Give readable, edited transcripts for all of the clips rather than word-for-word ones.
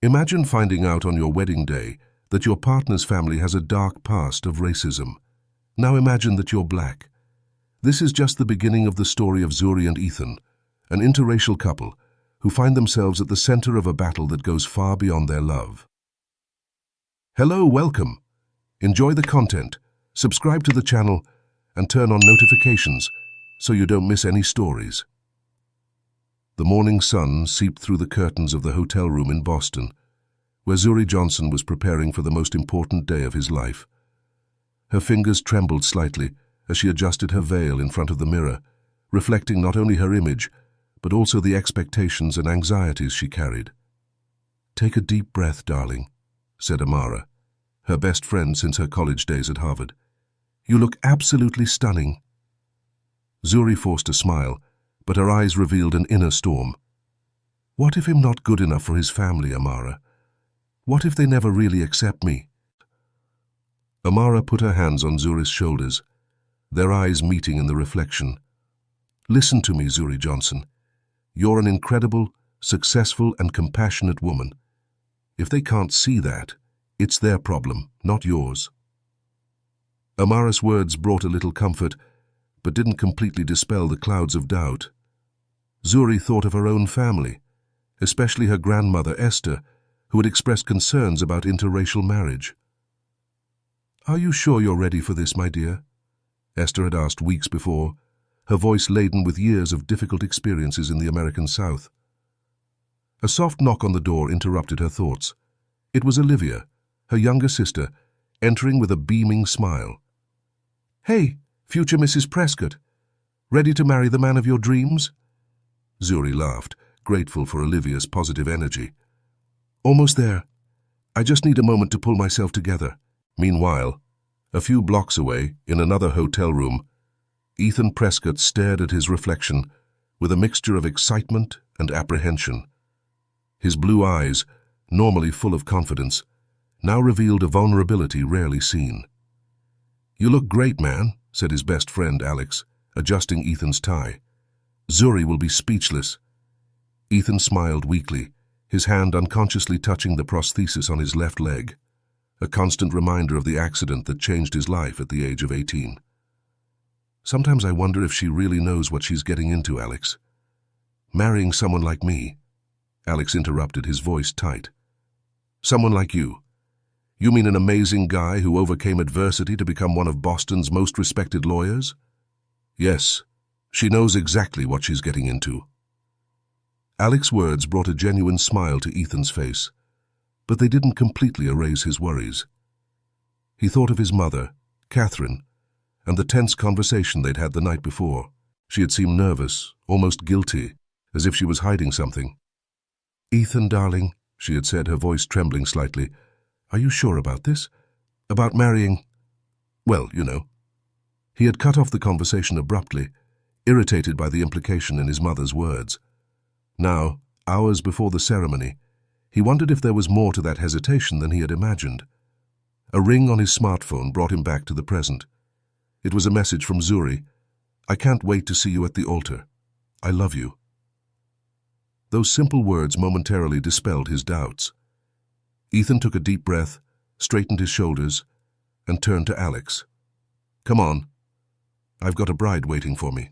Imagine finding out on your wedding day that your partner's family has a dark past of racism. Now imagine that you're black. This is just the beginning of the story of Zuri and Ethan, an interracial couple who find themselves at the center of a battle that goes far beyond their love. Hello, welcome. Enjoy the content, subscribe to the channel, and turn on notifications so you don't miss any stories. The morning sun seeped through the curtains of the hotel room in Boston, where Zuri Johnson was preparing for the most important day of his life. Her fingers trembled slightly as she adjusted her veil in front of the mirror, reflecting not only her image, but also the expectations and anxieties she carried. "Take a deep breath, darling," said Amara, her best friend since her college days at Harvard. "You look absolutely stunning." Zuri forced a smile, but her eyes revealed an inner storm. What if I'm not good enough for his family, Amara? What if they never really accept me? Amara put her hands on Zuri's shoulders, their eyes meeting in the reflection. "Listen to me, Zuri Johnson. You're an incredible, successful, and compassionate woman. If they can't see that, it's their problem, not yours." Amara's words brought a little comfort, but didn't completely dispel the clouds of doubt. Zuri thought of her own family, especially her grandmother Esther, who had expressed concerns about interracial marriage. "Are you sure you're ready for this, my dear?" Esther had asked weeks before, her voice laden with years of difficult experiences in the American South. A soft knock on the door interrupted her thoughts. It was Olivia, her younger sister, entering with a beaming smile. "Hey, future Mrs. Prescott. Ready to marry the man of your dreams?" Zuri laughed, grateful for Olivia's positive energy. "Almost there. I just need a moment to pull myself together." Meanwhile, a few blocks away, in another hotel room, Ethan Prescott stared at his reflection with a mixture of excitement and apprehension. His blue eyes, normally full of confidence, now revealed a vulnerability rarely seen. "You look great, man," said his best friend Alex, adjusting Ethan's tie. "Zuri will be speechless." Ethan smiled weakly, his hand unconsciously touching the prosthesis on his left leg, a constant reminder of the accident that changed his life at the age of 18. "Sometimes I wonder if she really knows what she's getting into, Alex. Marrying someone like me." Alex interrupted, his voice tight. "Someone like you? You mean an amazing guy who overcame adversity to become one of Boston's most respected lawyers?" "Yes, she knows exactly what she's getting into." Alex's words brought a genuine smile to Ethan's face, but they didn't completely erase his worries. He thought of his mother, Catherine, and the tense conversation they'd had the night before. She had seemed nervous, almost guilty, as if she was hiding something. "Ethan, darling," she had said, her voice trembling slightly, "are you sure about this? About marrying? Well, you know." He had cut off the conversation abruptly, irritated by the implication in his mother's words. Now, hours before the ceremony, he wondered if there was more to that hesitation than he had imagined. A ring on his smartphone brought him back to the present. It was a message from Zuri. "I can't wait to see you at the altar. I love you." Those simple words momentarily dispelled his doubts. Ethan took a deep breath, straightened his shoulders, and turned to Alex. "Come on. I've got a bride waiting for me."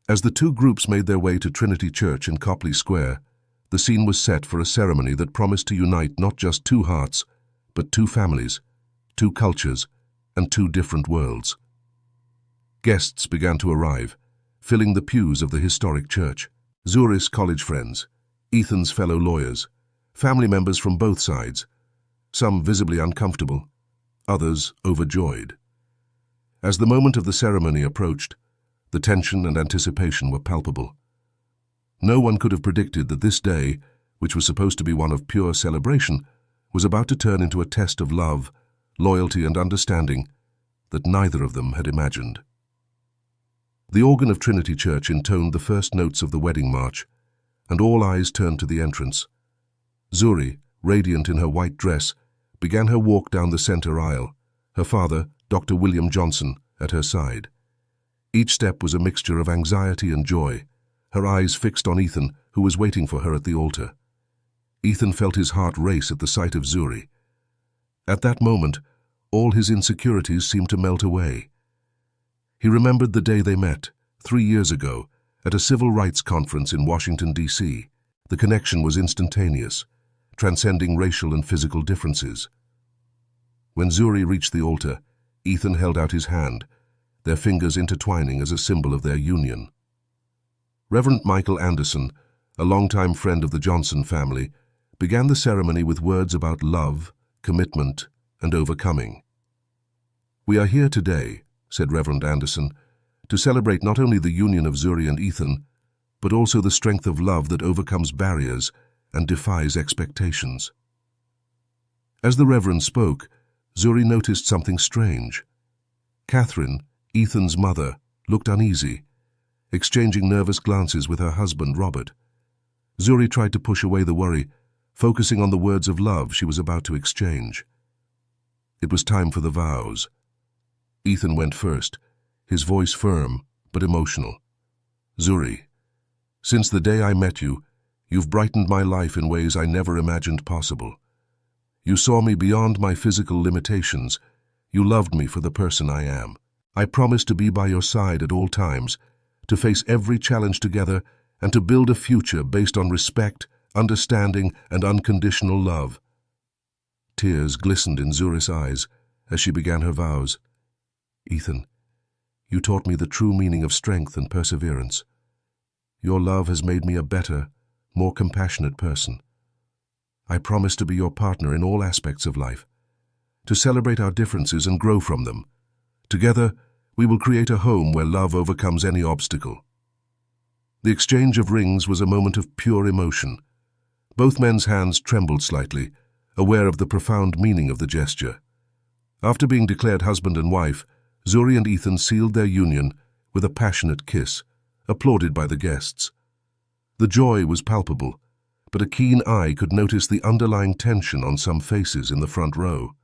As the two groups made their way to Trinity Church in Copley Square, the scene was set for a ceremony that promised to unite not just two hearts, but two families, two cultures, and two different worlds. Guests began to arrive, filling the pews of the historic church. Zuri's college friends, Ethan's fellow lawyers, family members from both sides, some visibly uncomfortable, others overjoyed. As the moment of the ceremony approached, the tension and anticipation were palpable. No one could have predicted that this day, which was supposed to be one of pure celebration, was about to turn into a test of love, loyalty, and understanding that neither of them had imagined. The organ of Trinity Church intoned the first notes of the wedding march, and all eyes turned to the entrance. Zuri, radiant in her white dress, began her walk down the center aisle, her father, Dr. William Johnson, at her side. Each step was a mixture of anxiety and joy, her eyes fixed on Ethan, who was waiting for her at the altar. Ethan felt his heart race at the sight of Zuri. At that moment, all his insecurities seemed to melt away. He remembered the day they met, 3 years ago, at a civil rights conference in Washington, D.C. The connection was instantaneous, transcending racial and physical differences. When Zuri reached the altar, Ethan held out his hand, their fingers intertwining as a symbol of their union. Reverend Michael Anderson, a longtime friend of the Johnson family, began the ceremony with words about love, commitment, and overcoming. "We are here today," said Reverend Anderson, "to celebrate not only the union of Zuri and Ethan, but also the strength of love that overcomes barriers and defies expectations." As the Reverend spoke, Zuri noticed something strange. Catherine, Ethan's mother, looked uneasy, exchanging nervous glances with her husband, Robert. Zuri tried to push away the worry, focusing on the words of love she was about to exchange. It was time for the vows. Ethan went first, his voice firm but emotional. "Zuri, since the day I met you, you've brightened my life in ways I never imagined possible. You saw me beyond my physical limitations. You loved me for the person I am. I promise to be by your side at all times, to face every challenge together, and to build a future based on respect, understanding, and unconditional love." Tears glistened in Zuri's eyes as she began her vows. "Ethan, you taught me the true meaning of strength and perseverance. Your love has made me a better, more compassionate person. I promise to be your partner in all aspects of life, to celebrate our differences and grow from them. Together, we will create a home where love overcomes any obstacle." The exchange of rings was a moment of pure emotion. Both men's hands trembled slightly, aware of the profound meaning of the gesture. After being declared husband and wife, Zuri and Ethan sealed their union with a passionate kiss, applauded by the guests. The joy was palpable, but a keen eye could notice the underlying tension on some faces in the front row.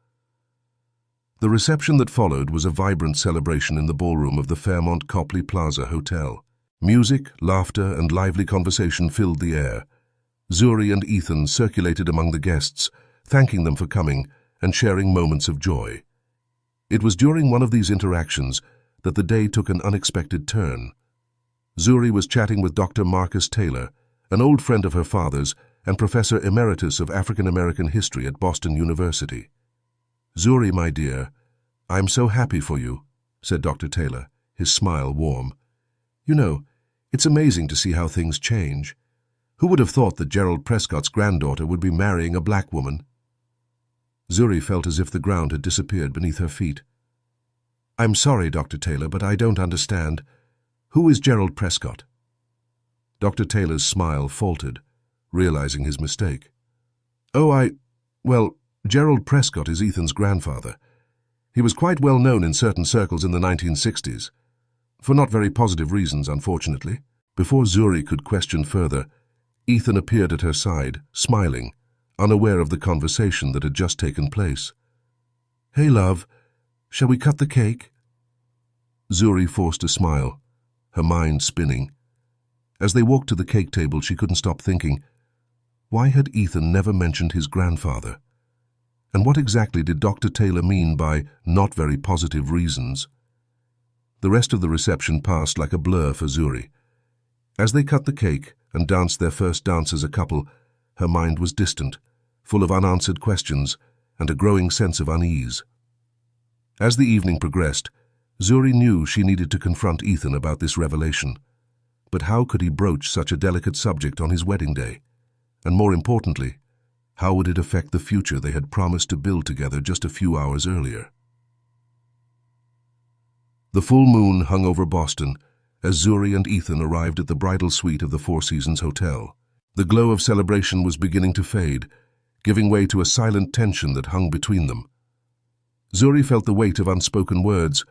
The reception that followed was a vibrant celebration in the ballroom of the Fairmont Copley Plaza Hotel. Music, laughter, and lively conversation filled the air. Zuri and Ethan circulated among the guests, thanking them for coming and sharing moments of joy. It was during one of these interactions that the day took an unexpected turn. Zuri was chatting with Dr. Marcus Taylor, an old friend of her father's and Professor Emeritus of African American History at Boston University. "Zuri, my dear, I'm so happy for you," said Dr. Taylor, his smile warm. "You know, it's amazing to see how things change. Who would have thought that Gerald Prescott's granddaughter would be marrying a black woman?" Zuri felt as if the ground had disappeared beneath her feet. "I'm sorry, Dr. Taylor, but I don't understand. Who is Gerald Prescott?" Dr. Taylor's smile faltered, realizing his mistake. Well, Gerald Prescott is Ethan's grandfather. He was quite well known in certain circles in the 1960s. For not very positive reasons, unfortunately." Before Zuri could question further, Ethan appeared at her side, smiling, unaware of the conversation that had just taken place. "Hey, love, shall we cut the cake?" Zuri forced a smile, her mind spinning. As they walked to the cake table, she couldn't stop thinking, why had Ethan never mentioned his grandfather? And what exactly did Dr. Taylor mean by not very positive reasons? The rest of the reception passed like a blur for Zuri. As they cut the cake and danced their first dance as a couple, her mind was distant, full of unanswered questions and a growing sense of unease. As the evening progressed, Zuri knew she needed to confront Ethan about this revelation. But how could he broach such a delicate subject on his wedding day? And more importantly, how would it affect the future they had promised to build together just a few hours earlier? The full moon hung over Boston as Zuri and Ethan arrived at the bridal suite of the Four Seasons Hotel. The glow of celebration was beginning to fade, giving way to a silent tension that hung between them. Zuri felt the weight of unspoken words,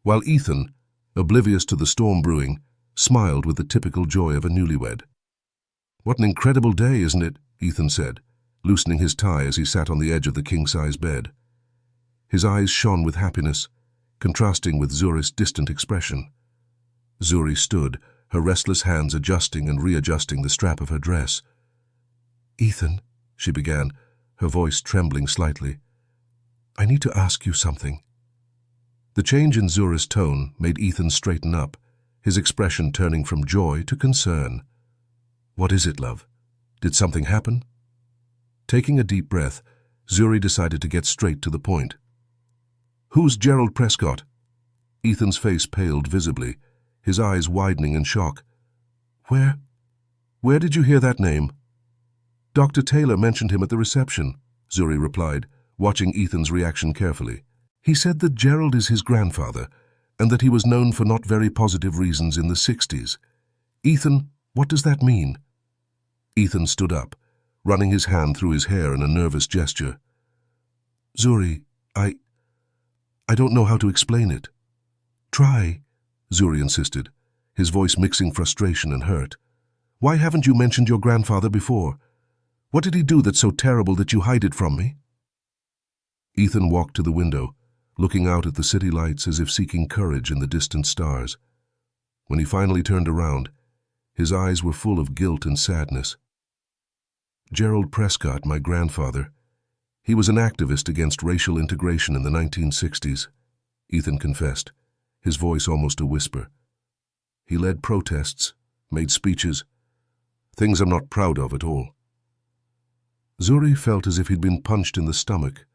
while Ethan, oblivious to the storm brewing, smiled with the typical joy of a newlywed. "What an incredible day, isn't it?" Ethan said, loosening his tie as he sat on the edge of the king-size bed. His eyes shone with happiness, contrasting with Zuri's distant expression. Zuri stood, her restless hands adjusting and readjusting the strap of her dress. "Ethan," she began, her voice trembling slightly. "I need to ask you something." The change in Zuri's tone made Ethan straighten up, his expression turning from joy to concern. "What is it, love? Did something happen?" Taking a deep breath, Zuri decided to get straight to the point. "Who's Gerald Prescott?" Ethan's face paled visibly, his eyes widening in shock. Where did you hear that name?" "Dr. Taylor mentioned him at the reception," Zuri replied, watching Ethan's reaction carefully. "He said that Gerald is his grandfather, and that he was known for not very positive reasons in the 60s. Ethan, what does that mean?" Ethan stood up, running his hand through his hair in a nervous gesture. "Zuri, I don't know how to explain it." "Try," Zuri insisted, his voice mixing frustration and hurt. "Why haven't you mentioned your grandfather before? What did he do that's so terrible that you hide it from me?" Ethan walked to the window, looking out at the city lights as if seeking courage in the distant stars. When he finally turned around, his eyes were full of guilt and sadness. "Gerald Prescott, my grandfather. He was an activist against racial integration in the 1960s, Ethan confessed, his voice almost a whisper. "He led protests, made speeches, things I'm not proud of at all." Zuri felt as if he'd been punched in the stomach.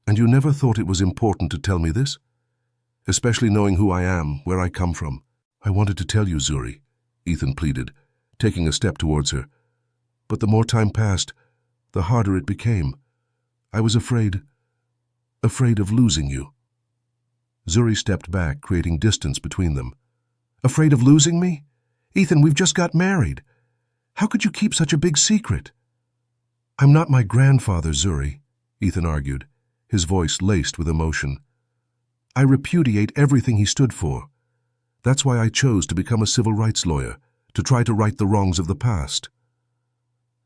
"And you never thought it was important to tell me this? Especially knowing who I am, where I come from." "I wanted to tell you, Zuri," Ethan pleaded, taking a step towards her. "But the more time passed, the harder it became. I was afraid of losing you." Zuri stepped back, creating distance between them. "Afraid of losing me? Ethan, we've just got married. How could you keep such a big secret?" "I'm not my grandfather, Zuri," Ethan argued, his voice laced with emotion. "I repudiate everything he stood for. That's why I chose to become a civil rights lawyer, to try to right the wrongs of the past."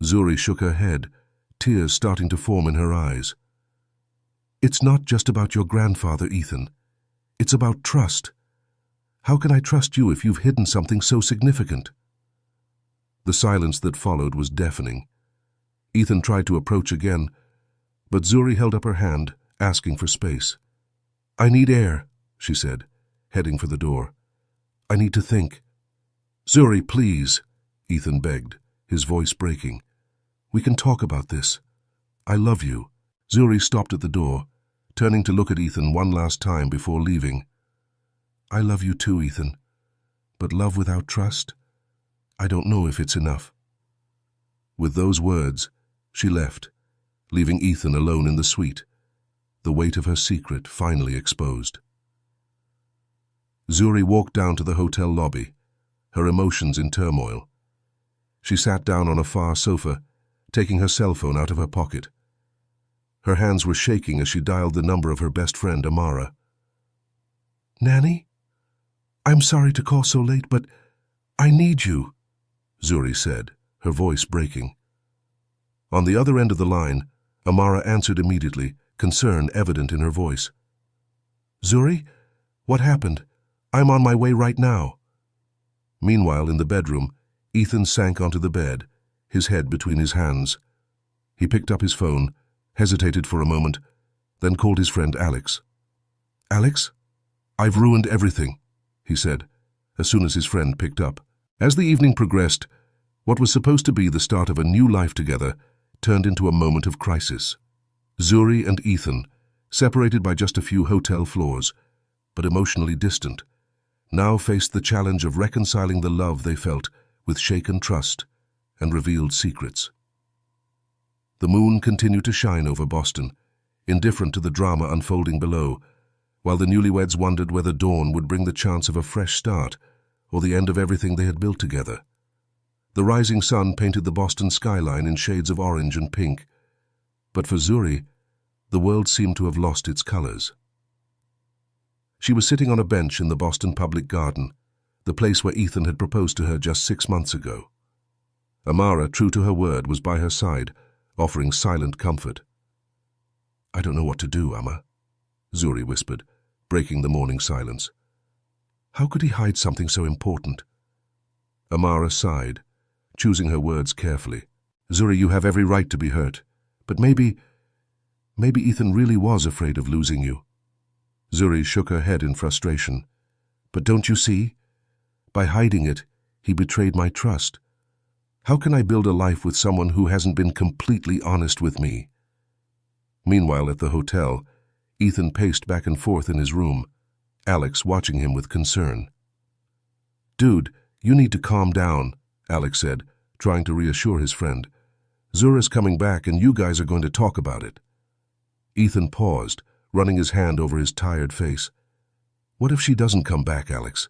Zuri shook her head, tears starting to form in her eyes. "It's not just about your grandfather, Ethan. It's about trust. How can I trust you if you've hidden something so significant?" The silence that followed was deafening. Ethan tried to approach again, but Zuri held up her hand, asking for space. "I need air," she said, heading for the door. "I need to think." "Zuri, please," Ethan begged, his voice breaking. "We can talk about this. I love you." Zuri stopped at the door, turning to look at Ethan one last time before leaving. "I love you too, Ethan. But love without trust? I don't know if it's enough." With those words, she left, leaving Ethan alone in the suite, the weight of her secret finally exposed. Zuri walked down to the hotel lobby, her emotions in turmoil. She sat down on a far sofa, taking her cell phone out of her pocket. Her hands were shaking as she dialed the number of her best friend, Amara. "Nanny? I'm sorry to call so late, but I need you," Zuri said, her voice breaking. On the other end of the line, Amara answered immediately, concern evident in her voice. "Zuri, what happened? I'm on my way right now." Meanwhile, in the bedroom, Ethan sank onto the bed, his head between his hands. He picked up his phone, hesitated for a moment, then called his friend Alex. "Alex? I've ruined everything," he said, as soon as his friend picked up. As the evening progressed, what was supposed to be the start of a new life together turned into a moment of crisis. Zuri and Ethan, separated by just a few hotel floors, but emotionally distant, now faced the challenge of reconciling the love they felt with shaken trust and revealed secrets. The moon continued to shine over Boston, indifferent to the drama unfolding below, while the newlyweds wondered whether dawn would bring the chance of a fresh start or the end of everything they had built together. The rising sun painted the Boston skyline in shades of orange and pink, but for Zuri, the world seemed to have lost its colors. She was sitting on a bench in the Boston Public Garden, the place where Ethan had proposed to her just 6 months ago. Amara, true to her word, was by her side, offering silent comfort. "I don't know what to do, Amma," Zuri whispered, breaking the morning silence. "How could he hide something so important?" Amara sighed, choosing her words carefully. Zuri, you have every right to be hurt. But maybe Ethan really was afraid of losing you. Zuri shook her head in frustration. But don't you see? By hiding it, he betrayed my trust. How can I build a life with someone who hasn't been completely honest with me? Meanwhile, at the hotel, Ethan paced back and forth in his room, Alex watching him with concern. Dude, you need to calm down, Alex said, trying to reassure his friend. Zura's coming back and you guys are going to talk about it. Ethan paused, running his hand over his tired face. What if she doesn't come back, Alex?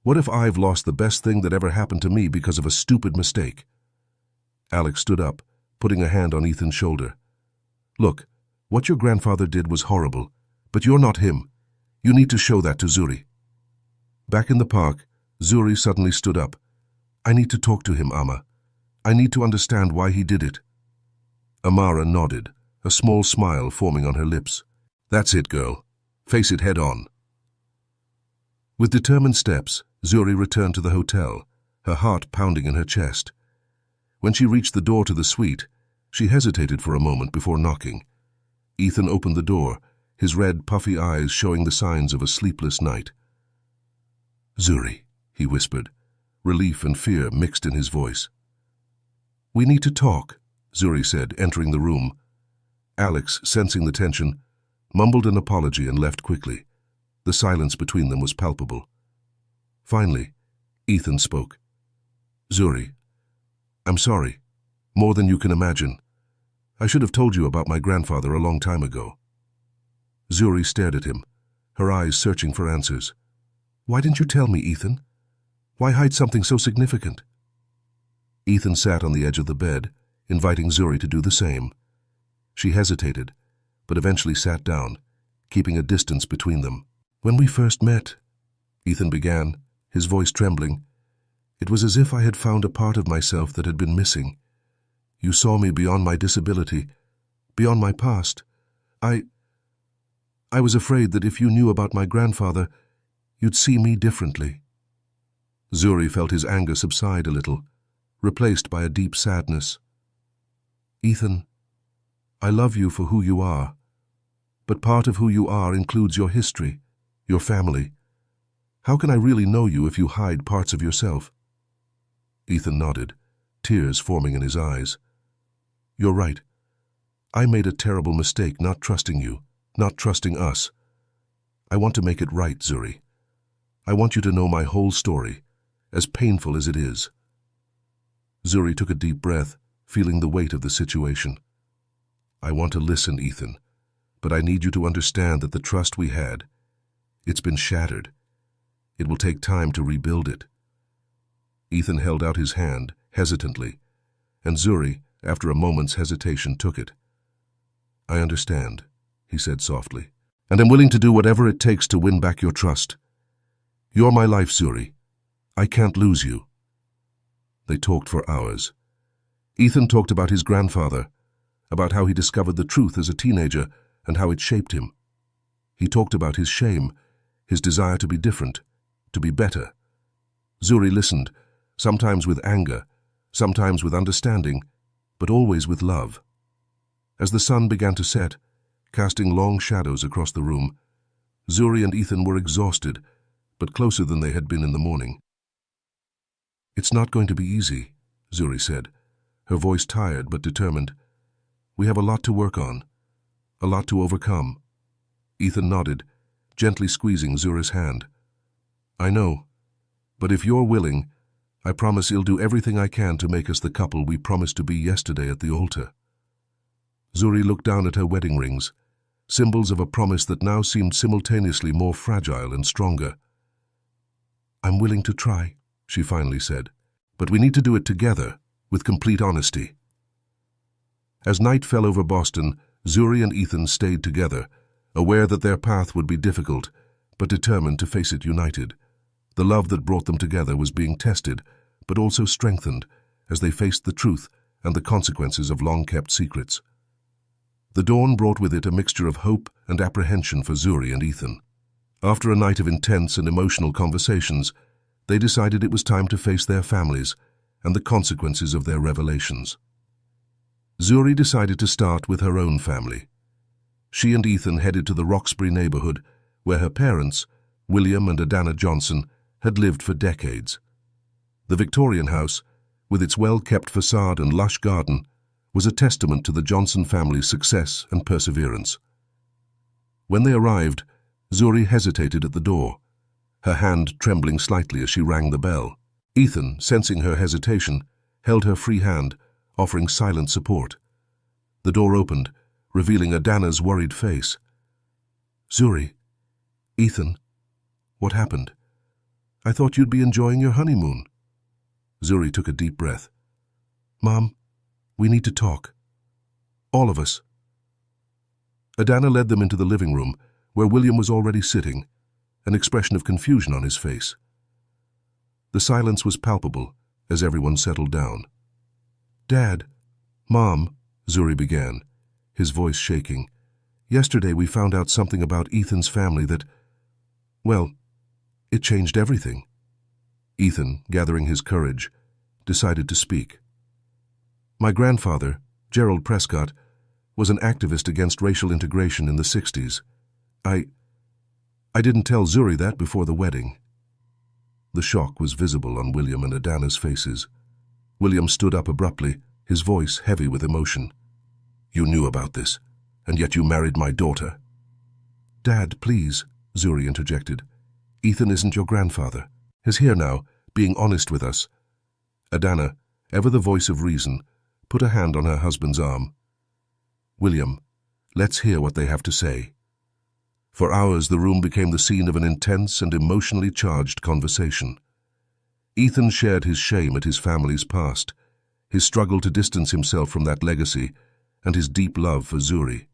What if I've lost the best thing that ever happened to me because of a stupid mistake? Alex stood up, putting a hand on Ethan's shoulder. Look, what your grandfather did was horrible, but you're not him. You need to show that to Zuri. Back in the park, Zuri suddenly stood up. I need to talk to him, Amma. I need to understand why he did it. Amara nodded, a small smile forming on her lips. That's it, girl. Face it head on. With determined steps, Zuri returned to the hotel, her heart pounding in her chest. When she reached the door to the suite, she hesitated for a moment before knocking. Ethan opened the door, his red, puffy eyes showing the signs of a sleepless night. Zuri, he whispered, relief and fear mixed in his voice. We need to talk, Zuri said, entering the room. Alex, sensing the tension, mumbled an apology and left quickly. The silence between them was palpable. Finally, Ethan spoke. Zuri, I'm sorry, more than you can imagine. I should have told you about my grandfather a long time ago. Zuri stared at him, her eyes searching for answers. Why didn't you tell me, Ethan? Why hide something so significant? Ethan sat on the edge of the bed, inviting Zuri to do the same. She hesitated, but eventually sat down, keeping a distance between them. When we first met, Ethan began, his voice trembling, it was as if I had found a part of myself that had been missing. You saw me beyond my disability, beyond my past. I was afraid that if you knew about my grandfather, you'd see me differently. Zuri felt his anger subside a little, replaced by a deep sadness. Ethan, I love you for who you are, but part of who you are includes your history, your family. How can I really know you if you hide parts of yourself? Ethan nodded, tears forming in his eyes. You're right. I made a terrible mistake not trusting you, not trusting us. I want to make it right, Zuri. I want you to know my whole story, as painful as it is. Zuri took a deep breath, feeling the weight of the situation. I want to listen, Ethan, but I need you to understand that the trust we had, it's been shattered. It will take time to rebuild it. Ethan held out his hand, hesitantly, and Zuri, after a moment's hesitation, took it. I understand, he said softly, and I'm willing to do whatever it takes to win back your trust. You're my life, Zuri. I can't lose you. They talked for hours. Ethan talked about his grandfather, about how he discovered the truth as a teenager and how it shaped him. He talked about his shame, his desire to be different, to be better. Zuri listened, sometimes with anger, sometimes with understanding, but always with love. As the sun began to set, casting long shadows across the room, Zuri and Ethan were exhausted, but closer than they had been in the morning. It's not going to be easy, Zuri said, her voice tired but determined. We have a lot to work on, a lot to overcome. Ethan nodded, gently squeezing Zuri's hand. I know, but if you're willing, I promise I'll do everything I can to make us the couple we promised to be yesterday at the altar. Zuri looked down at her wedding rings, symbols of a promise that now seemed simultaneously more fragile and stronger. I'm willing to try, she finally said, but we need to do it together, with complete honesty. As night fell over Boston, Zuri and Ethan stayed together, aware that their path would be difficult, but determined to face it united. The love that brought them together was being tested, but also strengthened, as they faced the truth and the consequences of long-kept secrets. The dawn brought with it a mixture of hope and apprehension for Zuri and Ethan. After a night of intense and emotional conversations, they decided it was time to face their families and the consequences of their revelations. Zuri decided to start with her own family. She and Ethan headed to the Roxbury neighborhood, where her parents, William and Adana Johnson, had lived for decades. The Victorian house, with its well-kept facade and lush garden, was a testament to the Johnson family's success and perseverance. When they arrived, Zuri hesitated at the door, her hand trembling slightly as she rang the bell. Ethan, sensing her hesitation, held her free hand, offering silent support. The door opened, revealing Adana's worried face. "Zuri, Ethan, what happened? I thought you'd be enjoying your honeymoon." Zuri took a deep breath. "Mom, we need to talk. All of us." Adana led them into the living room, where William was already sitting, an expression of confusion on his face. The silence was palpable as everyone settled down. "Dad, Mom," Zuri began, his voice shaking. "Yesterday we found out something about Ethan's family that, well, it changed everything." Ethan, gathering his courage, decided to speak. "My grandfather, Gerald Prescott, was an activist against racial integration in the 60s. I didn't tell Zuri that before the wedding." The shock was visible on William and Adana's faces. William stood up abruptly, his voice heavy with emotion. "You knew about this, and yet you married my daughter." "Dad, please," Zuri interjected. "Ethan isn't your grandfather. He's here now, being honest with us." Adana, ever the voice of reason, put a hand on her husband's arm. "William, let's hear what they have to say." For hours the room became the scene of an intense and emotionally charged conversation. Ethan shared his shame at his family's past, his struggle to distance himself from that legacy, and his deep love for Zuri.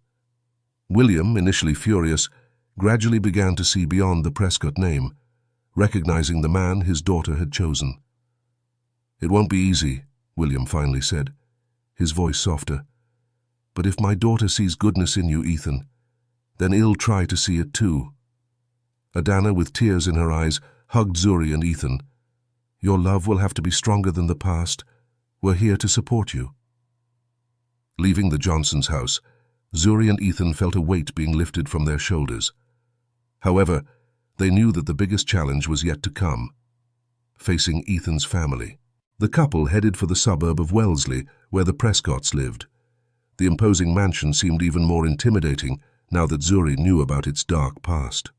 William, initially furious, gradually began to see beyond the Prescott name, recognizing the man his daughter had chosen. "It won't be easy," William finally said, his voice softer. "But if my daughter sees goodness in you, Ethan, then I'll try to see it too." Adana, with tears in her eyes, hugged Zuri and Ethan. "Your love will have to be stronger than the past. We're here to support you." Leaving the Johnsons' house, Zuri and Ethan felt a weight being lifted from their shoulders. However, they knew that the biggest challenge was yet to come, facing Ethan's family. The couple headed for the suburb of Wellesley, where the Prescotts lived. The imposing mansion seemed even more intimidating now that Zuri knew about its dark past.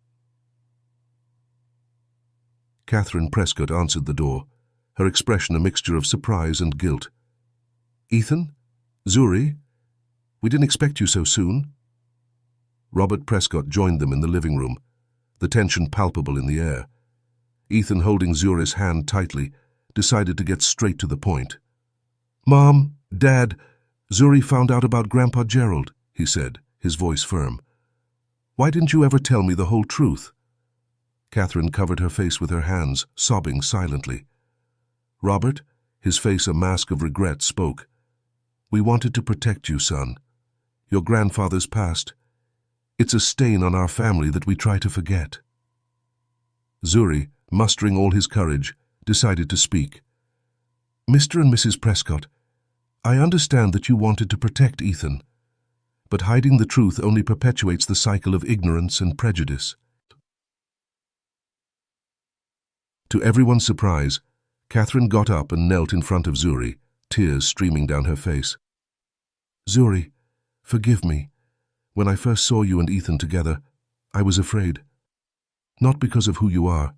Catherine Prescott answered the door, her expression a mixture of surprise and guilt. "Ethan? Zuri? We didn't expect you so soon." Robert Prescott joined them in the living room, the tension palpable in the air. Ethan, holding Zuri's hand tightly, decided to get straight to the point. "Mom, Dad, Zuri found out about Grandpa Gerald," he said, his voice firm. "Why didn't you ever tell me the whole truth?" Catherine covered her face with her hands, sobbing silently. Robert, his face a mask of regret, spoke. "We wanted to protect you, son. Your grandfather's past. It's a stain on our family that we try to forget." Zuri, mustering all his courage, decided to speak. "Mr. and Mrs. Prescott, I understand that you wanted to protect Ethan, but hiding the truth only perpetuates the cycle of ignorance and prejudice." To everyone's surprise, Catherine got up and knelt in front of Zuri, tears streaming down her face. "Zuri, forgive me. When I first saw you and Ethan together, I was afraid. Not because of who you are,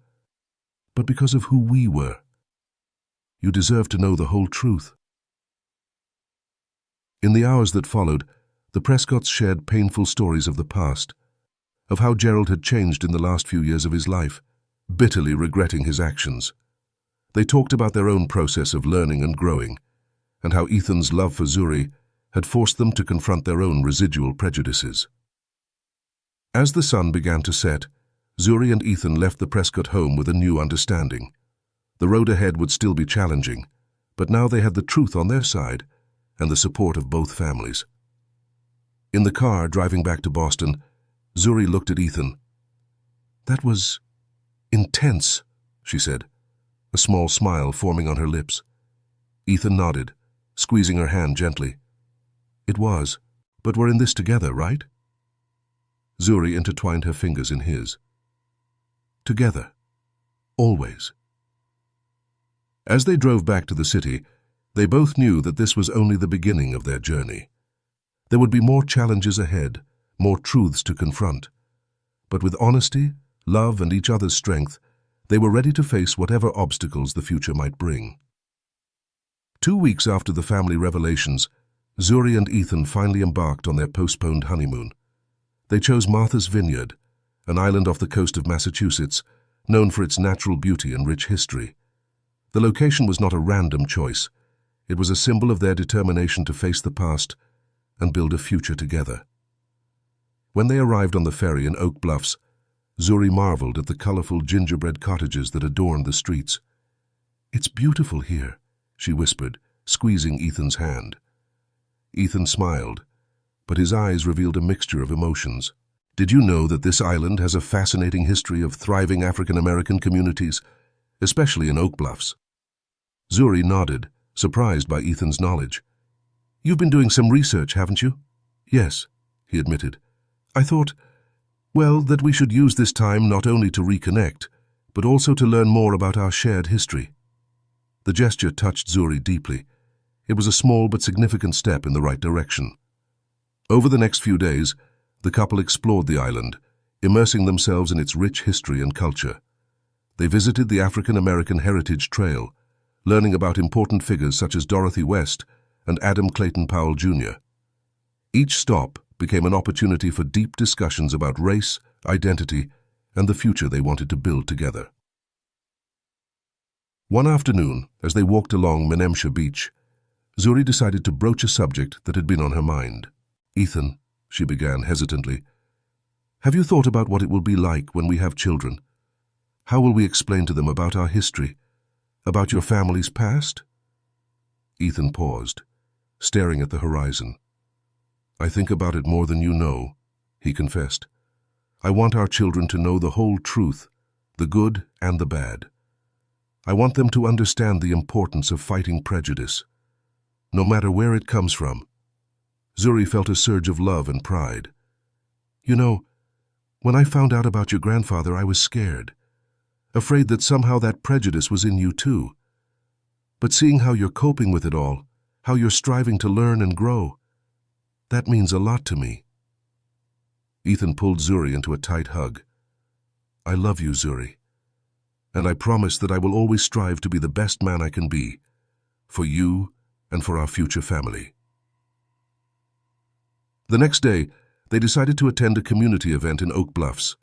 but because of who we were. You deserve to know the whole truth." In the hours that followed, the Prescotts shared painful stories of the past, of how Gerald had changed in the last few years of his life, bitterly regretting his actions. They talked about their own process of learning and growing, and how Ethan's love for Zuri had forced them to confront their own residual prejudices. As the sun began to set, Zuri and Ethan left the Prescott home with a new understanding. The road ahead would still be challenging, but now they had the truth on their side and the support of both families. In the car driving back to Boston, Zuri looked at Ethan. "That was intense," she said, a small smile forming on her lips. Ethan nodded, squeezing her hand gently. It was, but we're in this together, right? Zuri intertwined her fingers in his. Together. Always. As they drove back to the city, they both knew that this was only the beginning of their journey. There would be more challenges ahead, more truths to confront. But with honesty, love, and each other's strength, they were ready to face whatever obstacles the future might bring. 2 weeks after the family revelations, Zuri and Ethan finally embarked on their postponed honeymoon. They chose Martha's Vineyard, an island off the coast of Massachusetts, known for its natural beauty and rich history. The location was not a random choice. It was a symbol of their determination to face the past and build a future together. When they arrived on the ferry in Oak Bluffs, Zuri marveled at the colorful gingerbread cottages that adorned the streets. "It's beautiful here," she whispered, squeezing Ethan's hand. Ethan smiled, but his eyes revealed a mixture of emotions. "Did you know that this island has a fascinating history of thriving African-American communities, especially in Oak Bluffs?" Zuri nodded, surprised by Ethan's knowledge. "You've been doing some research, haven't you?" "Yes," he admitted. "I thought, well, that we should use this time not only to reconnect, but also to learn more about our shared history." The gesture touched Zuri deeply. It was a small but significant step in the right direction. Over the next few days, the couple explored the island, immersing themselves in its rich history and culture. They visited the African American Heritage Trail, learning about important figures such as Dorothy West and Adam Clayton Powell, Jr. Each stop became an opportunity for deep discussions about race, identity, and the future they wanted to build together. One afternoon, as they walked along Menemsha Beach, Zuri decided to broach a subject that had been on her mind. "Ethan," she began hesitantly, "have you thought about what it will be like when we have children? How will we explain to them about our history, about your family's past?" Ethan paused, staring at the horizon. "I think about it more than you know," he confessed. "I want our children to know the whole truth, the good and the bad. I want them to understand the importance of fighting prejudice, no matter where it comes from." Zuri felt a surge of love and pride. "You know, when I found out about your grandfather, I was scared, afraid that somehow that prejudice was in you too. But seeing how you're coping with it all, how you're striving to learn and grow, that means a lot to me." Ethan pulled Zuri into a tight hug. "I love you, Zuri, and I promise that I will always strive to be the best man I can be, for you and for our future family." The next day, they decided to attend a community event in Oak Bluffs,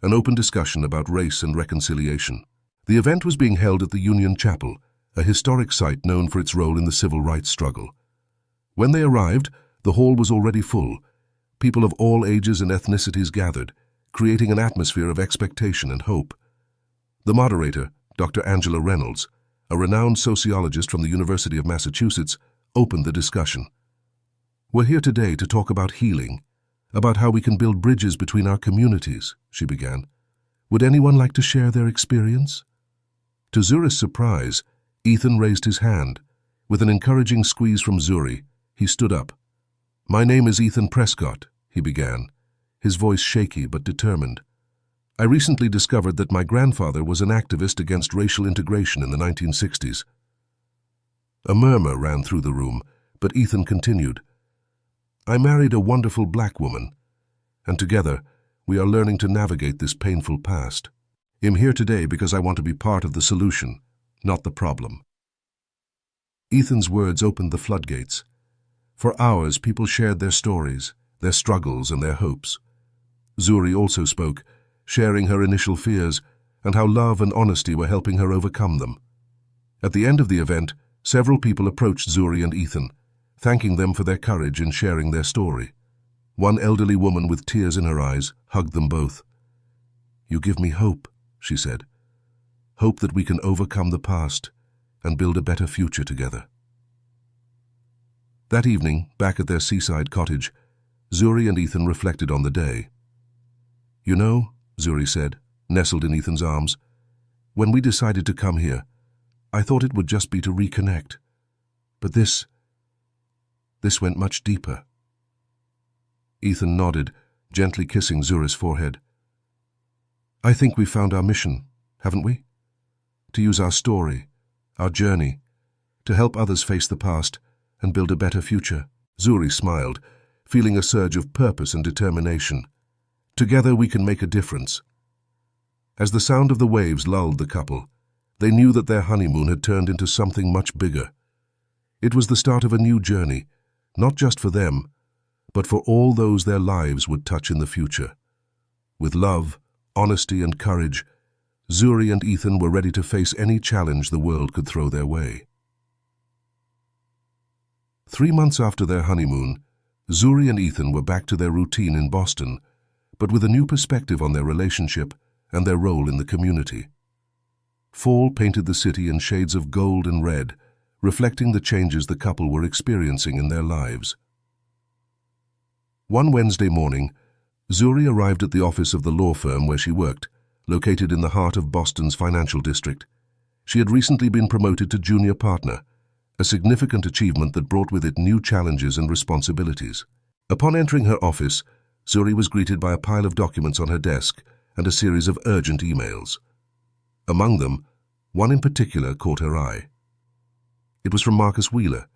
an open discussion about race and reconciliation. The event was being held at the Union Chapel, a historic site known for its role in the civil rights struggle. When they arrived, the hall was already full. People of all ages and ethnicities gathered, creating an atmosphere of expectation and hope. The moderator, Dr. Angela Reynolds, a renowned sociologist from the University of Massachusetts, opened the discussion. "We're here today to talk about healing, about how we can build bridges between our communities," she began. "Would anyone like to share their experience?" To Zuri's surprise, Ethan raised his hand. With an encouraging squeeze from Zuri, he stood up. "My name is Ethan Prescott," he began, his voice shaky but determined. "I recently discovered that my grandfather was an activist against racial integration in the 1960s. A murmur ran through the room, but Ethan continued. "I married a wonderful black woman, and together we are learning to navigate this painful past. I'm here today because I want to be part of the solution, not the problem." Ethan's words opened the floodgates. For hours, people shared their stories, their struggles, and their hopes. Zuri also spoke, sharing her initial fears and how love and honesty were helping her overcome them. At the end of the event, several people approached Zuri and Ethan, thanking them for their courage in sharing their story. One elderly woman with tears in her eyes hugged them both. "You give me hope," she said. "Hope that we can overcome the past and build a better future together." That evening, back at their seaside cottage, Zuri and Ethan reflected on the day. "You know," Zuri said, nestled in Ethan's arms, "when we decided to come here, I thought it would just be to reconnect. But this went much deeper." Ethan nodded, gently kissing Zuri's forehead. I think we've found our mission, haven't we? To use our story, our journey, to help others face the past and build a better future. Zuri smiled, feeling a surge of purpose and determination. Together we can make a difference. As the sound of the waves lulled the couple, they knew that their honeymoon had turned into something much bigger. It was the start of a new journey, not just for them, but for all those their lives would touch in the future. With love, honesty, and courage, Zuri and Ethan were ready to face any challenge the world could throw their way. 3 months after their honeymoon, Zuri and Ethan were back to their routine in Boston, but with a new perspective on their relationship and their role in the community. Fall painted the city in shades of gold and red, reflecting the changes the couple were experiencing in their lives. One Wednesday morning, Zuri arrived at the office of the law firm where she worked, located in the heart of Boston's financial district. She had recently been promoted to junior partner, a significant achievement that brought with it new challenges and responsibilities. Upon entering her office, Zuri was greeted by a pile of documents on her desk and a series of urgent emails. Among them, one in particular caught her eye. It was from Marcus Wheeler,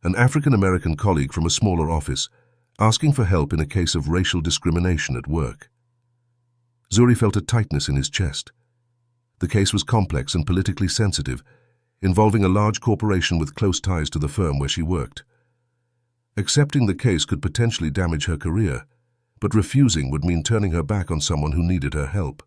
an African-American colleague from a smaller office, asking for help in a case of racial discrimination at work. Zuri felt a tightness in his chest. The case was complex and politically sensitive, involving a large corporation with close ties to the firm where she worked. Accepting the case could potentially damage her career, but refusing would mean turning her back on someone who needed her help.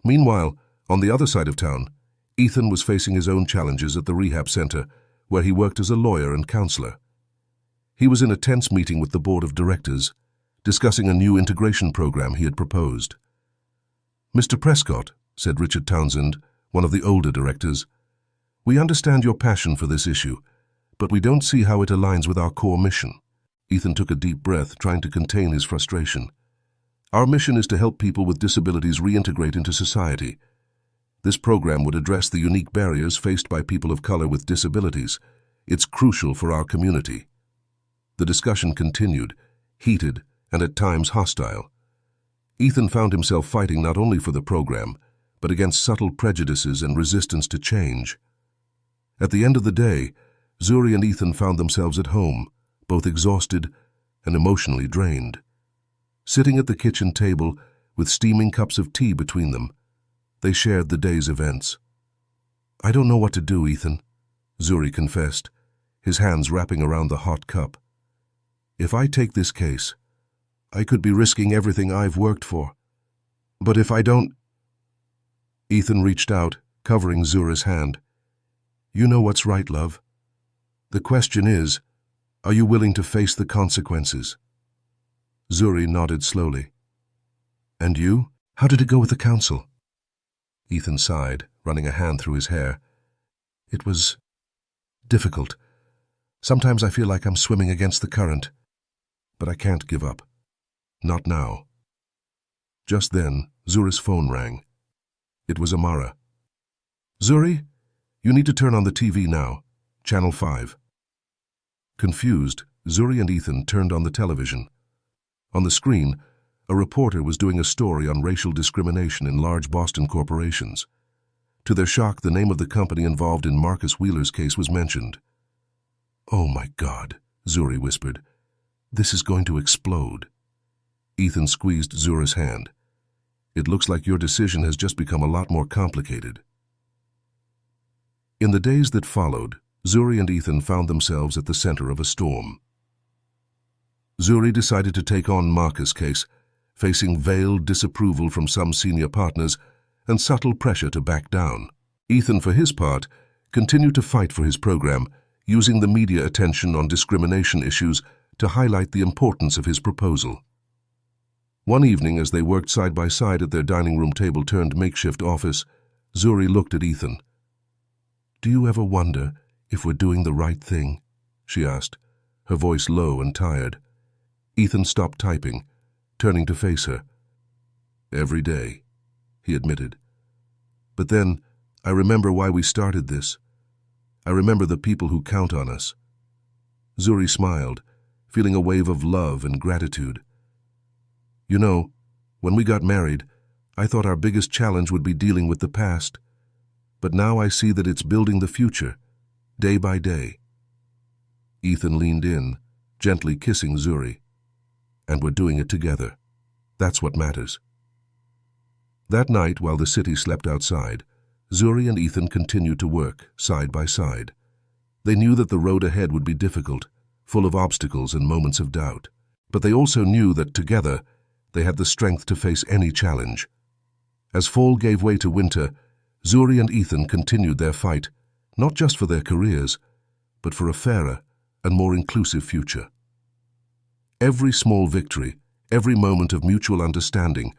Meanwhile, on the other side of town, Ethan was facing his own challenges at the rehab center, where he worked as a lawyer and counselor. He was in a tense meeting with the board of directors, discussing a new integration program he had proposed. "Mr. Prescott," said Richard Townsend, one of the older directors, "we understand your passion for this issue, but we don't see how it aligns with our core mission." Ethan took a deep breath, trying to contain his frustration. "Our mission is to help people with disabilities reintegrate into society. This program would address the unique barriers faced by people of color with disabilities. It's crucial for our community." The discussion continued, heated and at times hostile. Ethan found himself fighting not only for the program, but against subtle prejudices and resistance to change. At the end of the day, Zuri and Ethan found themselves at home, both exhausted and emotionally drained. Sitting at the kitchen table with steaming cups of tea between them, they shared the day's events. "I don't know what to do, Ethan," Zuri confessed, his hands wrapping around the hot cup. "If I take this case, I could be risking everything I've worked for. But if I don't—" Ethan reached out, covering Zuri's hand. "You know what's right, love. The question is, are you willing to face the consequences?" Zuri nodded slowly. "And you? How did it go with the counsel?" Ethan sighed, running a hand through his hair. "It was difficult. Sometimes I feel like I'm swimming against the current. But I can't give up. Not now." Just then, Zuri's phone rang. It was Amara. "Zuri, you need to turn on the TV now. Channel 5. Confused, Zuri and Ethan turned on the television. On the screen, a reporter was doing a story on racial discrimination in large Boston corporations. To their shock, the name of the company involved in Marcus Wheeler's case was mentioned. "Oh my God," Zuri whispered. "This is going to explode." Ethan squeezed Zuri's hand. "It looks like your decision has just become a lot more complicated." In the days that followed, Zuri and Ethan found themselves at the center of a storm. Zuri decided to take on Marcus' case, facing veiled disapproval from some senior partners and subtle pressure to back down. Ethan, for his part, continued to fight for his program, using the media attention on discrimination issues to highlight the importance of his proposal. One evening, as they worked side by side at their dining room table turned makeshift office, Zuri looked at Ethan. "Do you ever wonder if we're doing the right thing?" she asked, her voice low and tired. Ethan stopped typing, turning to face her. "Every day," he admitted. "But then, I remember why we started this. I remember the people who count on us." Zuri smiled, feeling a wave of love and gratitude. "You know, when we got married, I thought our biggest challenge would be dealing with the past. But now I see that it's building the future, day by day." Ethan leaned in, gently kissing Zuri. "And we're doing it together. That's what matters." That night, while the city slept outside, Zuri and Ethan continued to work, side by side. They knew that the road ahead would be difficult, full of obstacles and moments of doubt. But they also knew that together, they had the strength to face any challenge. As fall gave way to winter, Zuri and Ethan continued their fight, not just for their careers, but for a fairer and more inclusive future. Every small victory, every moment of mutual understanding,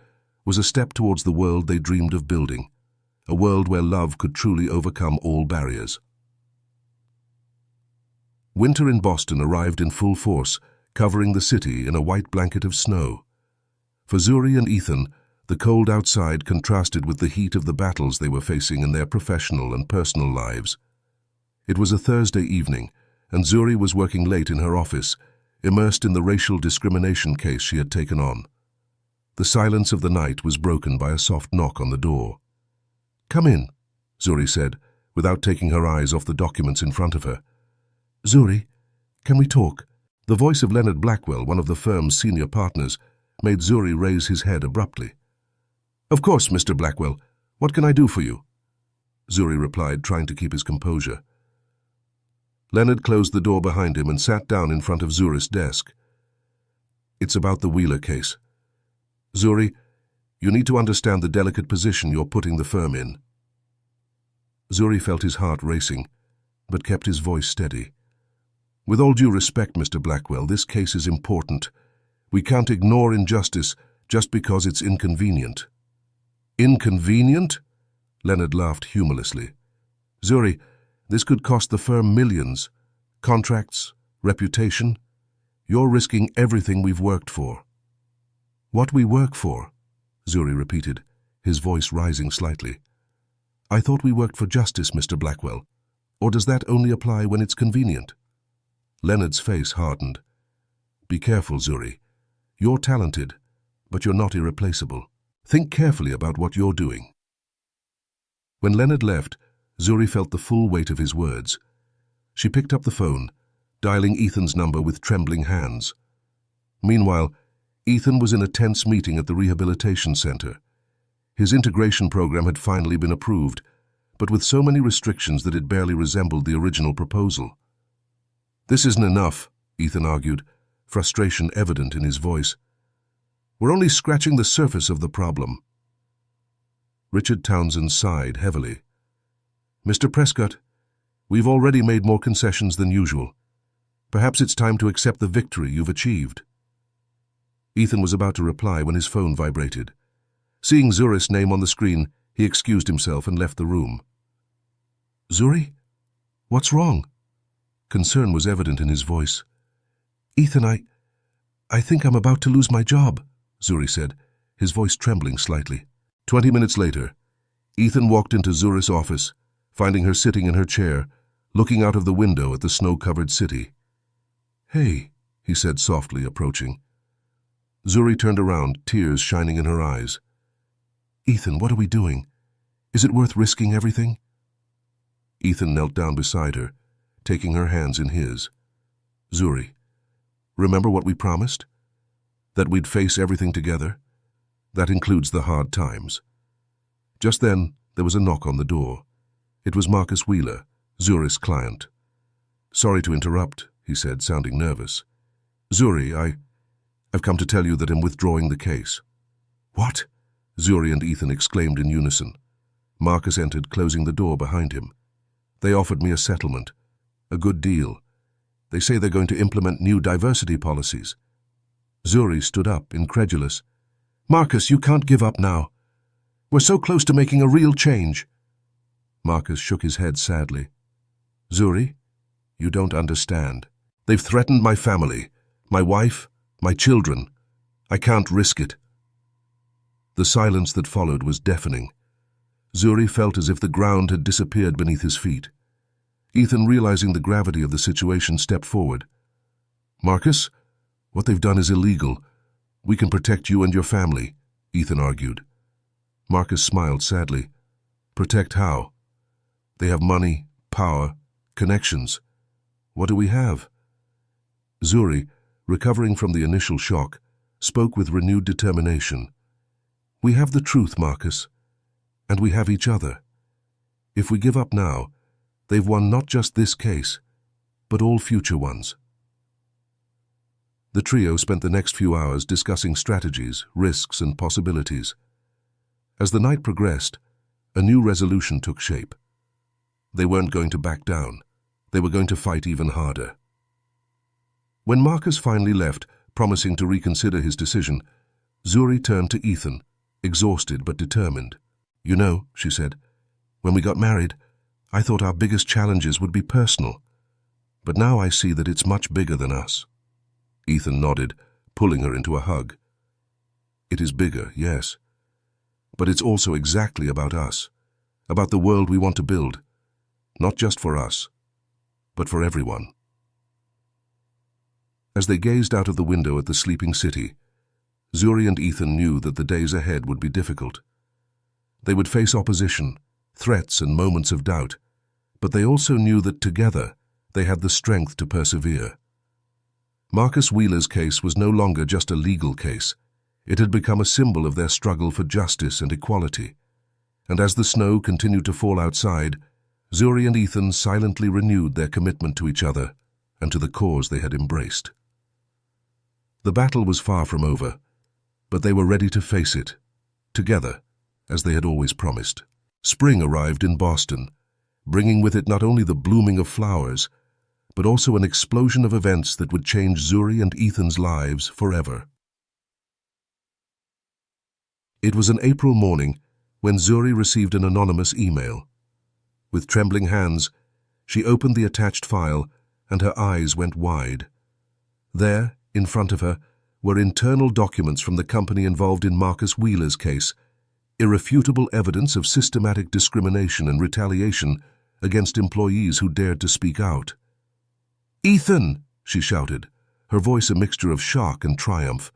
was a step towards the world they dreamed of building, a world where love could truly overcome all barriers. Winter in Boston arrived in full force, covering the city in a white blanket of snow. For Zuri and Ethan, the cold outside contrasted with the heat of the battles they were facing in their professional and personal lives. It was a Thursday evening, and Zuri was working late in her office, immersed in the racial discrimination case she had taken on. The silence of the night was broken by a soft knock on the door. "Come in," Zuri said, without taking her eyes off the documents in front of her. "Zuri, can we talk?" The voice of Leonard Blackwell, one of the firm's senior partners, made Zuri raise his head abruptly. "Of course, Mr. Blackwell. What can I do for you?" Zuri replied, trying to keep his composure. Leonard closed the door behind him and sat down in front of Zuri's desk. "It's about the Wheeler case. Zuri, you need to understand the delicate position you're putting the firm in." Zuri felt his heart racing, but kept his voice steady. "With all due respect, Mr. Blackwell, this case is important. We can't ignore injustice just because it's inconvenient." "Inconvenient?" Leonard laughed humorlessly. "Zuri, this could cost the firm millions. Contracts, reputation. You're risking everything we've worked for." "What we work for?" Zuri repeated, his voice rising slightly. "I thought we worked for justice, Mr. Blackwell. Or does that only apply when it's convenient?" Leonard's face hardened. "Be careful, Zuri. You're talented, but you're not irreplaceable. Think carefully about what you're doing." When Leonard left, Zuri felt the full weight of his words. She picked up the phone, dialing Ethan's number with trembling hands. Meanwhile, Ethan was in a tense meeting at the rehabilitation center. His integration program had finally been approved, but with so many restrictions that it barely resembled the original proposal. "This isn't enough," Ethan argued, frustration evident in his voice. "We're only scratching the surface of the problem." Richard Townsend sighed heavily. "Mr. Prescott, we've already made more concessions than usual. Perhaps it's time to accept the victory you've achieved." Ethan was about to reply when his phone vibrated. Seeing Zuri's name on the screen, he excused himself and left the room. "Zuri? What's wrong?" Concern was evident in his voice. "Ethan, I think I'm about to lose my job," Zuri said, his voice trembling slightly. 20 minutes later, Ethan walked into Zuri's office, finding her sitting in her chair, looking out of the window at the snow-covered city. "Hey," he said softly, approaching. Zuri turned around, tears shining in her eyes. "Ethan, what are we doing? Is it worth risking everything?" Ethan knelt down beside her, taking her hands in his. "Zuri, remember what we promised? That we'd face everything together? That includes the hard times." Just then, there was a knock on the door. It was Marcus Wheeler, Zuri's client. "Sorry to interrupt," he said, sounding nervous. "Zuri, I've come to tell you that I'm withdrawing the case." "What?" Zuri and Ethan exclaimed in unison. Marcus entered, closing the door behind him. "They offered me a settlement. A good deal. They say they're going to implement new diversity policies." Zuri stood up, incredulous. "Marcus, you can't give up now. We're so close to making a real change." Marcus shook his head sadly. "Zuri, you don't understand. They've threatened my family, my wife, my children. I can't risk it." The silence that followed was deafening. Zuri felt as if the ground had disappeared beneath his feet. Ethan, realizing the gravity of the situation, stepped forward. "Marcus, What they've done is illegal. We can protect you and your family, Ethan argued. Marcus smiled sadly. Protect how? They have money, power, connections. What do we have? Zuri, recovering from the initial shock, spoke with renewed determination. We have the truth, Marcus, and we have each other. If we give up now, they've won not just this case, but all future ones. The trio spent the next few hours discussing strategies, risks, and possibilities. As the night progressed, a new resolution took shape. They weren't going to back down. They were going to fight even harder. When Marcus finally left, promising to reconsider his decision, Zuri turned to Ethan, exhausted but determined. You know, she said, when we got married, I thought our biggest challenges would be personal. But now I see that it's much bigger than us. Ethan nodded, pulling her into a hug. It is bigger, yes. But it's also exactly about us, about the world we want to build, not just for us, but for everyone. As they gazed out of the window at the sleeping city, Zuri and Ethan knew that the days ahead would be difficult. They would face opposition, threats and moments of doubt, but they also knew that together they had the strength to persevere. Marcus Wheeler's case was no longer just a legal case. It had become a symbol of their struggle for justice and equality. And as the snow continued to fall outside, Zuri and Ethan silently renewed their commitment to each other and to the cause they had embraced. The battle was far from over, but they were ready to face it, together, as they had always promised. Spring arrived in Boston, bringing with it not only the blooming of flowers, but also an explosion of events that would change Zuri and Ethan's lives forever. It was an April morning when Zuri received an anonymous email. With trembling hands, she opened the attached file and her eyes went wide. There, in front of her, were internal documents from the company involved in Marcus Wheeler's case, irrefutable evidence of systematic discrimination and retaliation against employees who dared to speak out. "Ethan!" she shouted, her voice a mixture of shock and triumph.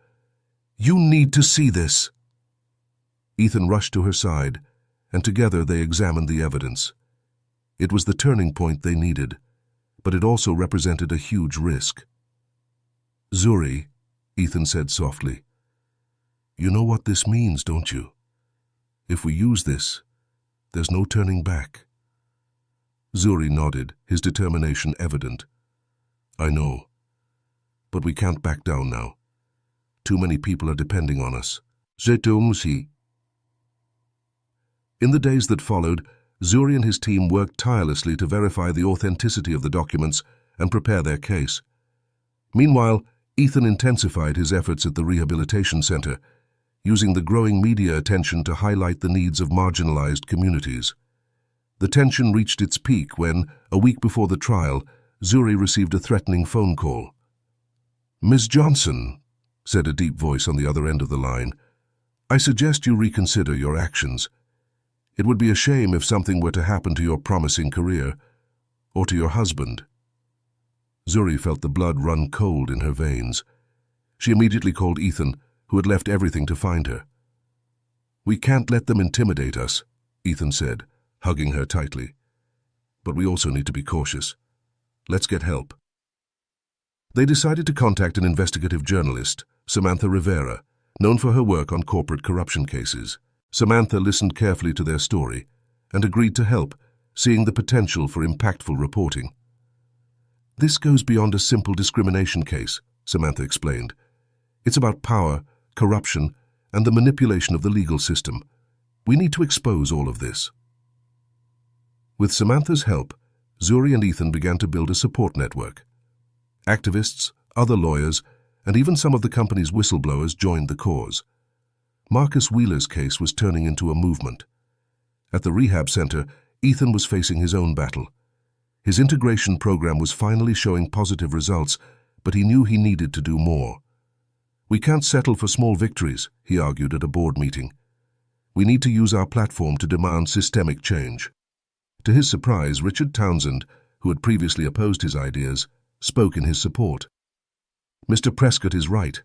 "You need to see this!" Ethan rushed to her side, and together they examined the evidence. It was the turning point they needed, but it also represented a huge risk. "Zuri," Ethan said softly, "you know what this means, don't you? If we use this, there's no turning back." Zuri nodded, his determination evident. "I know, but we can't back down now. Too many people are depending on us. Je t'aime." In the days that followed, Zuri and his team worked tirelessly to verify the authenticity of the documents and prepare their case. Meanwhile, Ethan intensified his efforts at the rehabilitation center, using the growing media attention to highlight the needs of marginalized communities. The tension reached its peak when, a week before the trial, Zuri received a threatening phone call. "Ms. Johnson," said a deep voice on the other end of the line, "I suggest you reconsider your actions. It would be a shame if something were to happen to your promising career, or to your husband." Zuri felt the blood run cold in her veins. She immediately called Ethan, who had left everything to find her. "We can't let them intimidate us," Ethan said, hugging her tightly. "But we also need to be cautious. Let's get help." They decided to contact an investigative journalist, Samantha Rivera, known for her work on corporate corruption cases. Samantha listened carefully to their story and agreed to help, seeing the potential for impactful reporting. "This goes beyond a simple discrimination case," Samantha explained. "It's about power, corruption, and the manipulation of the legal system. We need to expose all of this." With Samantha's help, Zuri and Ethan began to build a support network. Activists, other lawyers, and even some of the company's whistleblowers joined the cause. Marcus Wheeler's case was turning into a movement. At the rehab center, Ethan was facing his own battle. His integration program was finally showing positive results, but he knew he needed to do more. "We can't settle for small victories," he argued at a board meeting. "We need to use our platform to demand systemic change." To his surprise, Richard Townsend, who had previously opposed his ideas, spoke in his support. Mr. Prescott is right.